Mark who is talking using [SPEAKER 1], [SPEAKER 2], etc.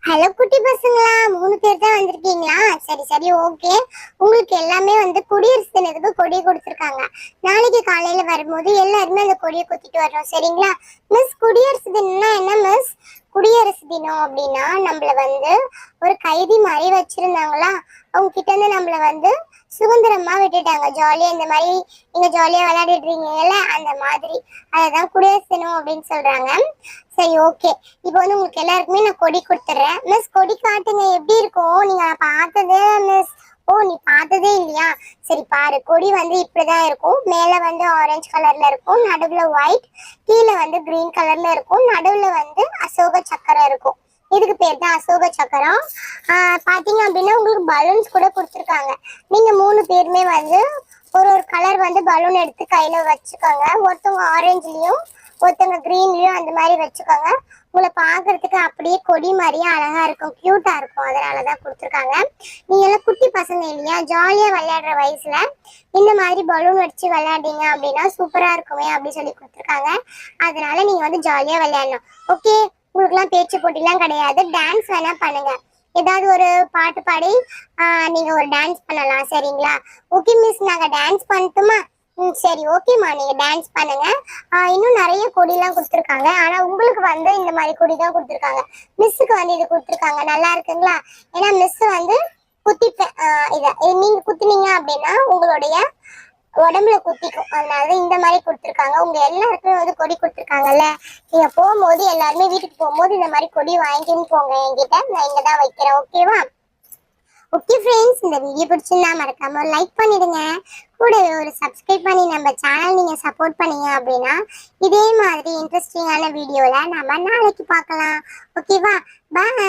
[SPEAKER 1] Hello குட்டி பசங்களா, 3 பேர் தான் வந்திருக்கீங்களா? சரி சரி, ஓகே. உங்களுக்கு எல்லாமே குடியரசு தினத்துக்கு கொடி கொடுத்துருக்காங்க. நாளைக்கு காலையில வரும்போது எல்லாருமே அந்த கொடியை குத்திட்டு வர்றோம், சரிங்களா? மிஸ், குடியரசு தினம்னா என்ன மிஸ்? குடியரசு தினம் அப்படின்னா நம்மள ஒரு கைதி மாதிரி வச்சிருந்தாங்களா, அவங்க கிட்ட இருந்து நம்மள சுதந்திரமா விட்டுட்டாங்க. ஜாலியா இந்த மாதிரி நீங்க ஜாலியா விளையாடிட்டு இருக்கீங்கல்ல, அந்த மாதிரி அததான் குடியரசு தினம் அப்படின்னு சொல்றாங்க. சரி, ஓகே. இப்போ உங்களுக்கு எல்லாருக்குமே நான் கொடி கொடுத்துட்றேன். மிஸ், கொடி காட்டுங்க, எப்படி இருக்கும்? நீங்க பார்த்ததே மிஸ். ஓ, நீ பார்த்ததே இல்லையா? சரி பாரு, கொடி இப்படிதான் இருக்கும். மேல ஆரஞ்சு கலர்ல இருக்கும், நடுவுல ஒயிட், கீழே கிரீன் கலர்ல இருக்கும், நடுவுல அசோக சக்கரம் இருக்கும். இதுக்கு பேர் தான் அசோக சக்கரம். பாத்தீங்க அப்படின்னா உங்களுக்கு பலூன்ஸ் கூட கொடுத்துருக்காங்க. நீங்க 3 பேருமே ஒரு ஒரு கலர் பலூன் எடுத்து கையில வச்சுக்கோங்க. ஒருத்தவங்க ஆரஞ்சுலயும் ஒருத்தவங்க கிரீன்லயும் அந்த மாதிரி வச்சுக்கோங்க. உங்களை பாக்குறதுக்கு அப்படியே கொடி மாதிரியே அழகா இருக்கும், கியூட்டா இருக்கும். அதனாலதான் கொடுத்துருக்காங்க. நீங்க எல்லாம் குட்டி பசங்க இல்லையா, ஜாலியா விளையாடுற வயசுல இந்த மாதிரி பலூன் வச்சு விளையாடுறீங்க அப்படின்னா சூப்பரா இருக்குமே அப்படின்னு சொல்லி கொடுத்துருக்காங்க. அதனால நீங்க ஜாலியா விளையாடணும். ஓகே, உங்களுக்கு எல்லாம் பேச்சு போட்டிலாம் கிடையாது. டான்ஸ் வேணா பண்ணுங்க. ஏதாவது ஒரு பாட்டு பாடி நீங்க ஒரு டான்ஸ் பண்ணலாம், சரிங்களா? ஓகே மிஸ், நாங்க டான்ஸ் பண்ணட்டுமா? சரி, ஓகேம்மா, நீங்க டான்ஸ் பண்ணுங்க. இன்னும் நிறைய கொடிலாம் கொடுத்துருக்காங்க. ஆனா உங்களுக்கு இந்த மாதிரி கொடி தான் கொடுத்துருக்காங்க. மிஸ்ஸுக்கு இது கொடுத்துருக்காங்க. நல்லா இருக்குங்களா? ஏன்னா மிஸ் குத்திப்பேன். இதை நீங்க குத்துனீங்க அப்படின்னா உங்களுடைய உடம்புல குத்திக்கும். அதனால இந்த மாதிரி கொடுத்துருக்காங்க. உங்க எல்லாருக்குமே கொடி கொடுத்துருக்காங்கல்ல. நீங்க போகும்போது எல்லாருமே வீட்டுக்கு போகும்போது இந்த மாதிரி கொடி வாங்கின்னு போங்க. என்கிட்ட நான் இங்கதான் வைக்கிறேன், ஓகேவா? ஓகே ஃப்ரெண்ட்ஸ், இந்த வீடியோ பிடிச்சிருந்தா மறக்காம ஒரு லைக் பண்ணிடுங்க. கூடவே ஒரு சப்ஸ்கிரைப் பண்ணி நம்ம சேனல் நீங்க சப்போர்ட் பண்ணீங்க அப்படின்னா இதே மாதிரி இன்ட்ரெஸ்டிங்கான வீடியோல நம்ம நாளைக்கு பார்க்கலாம். ஓகேவா? பாய்.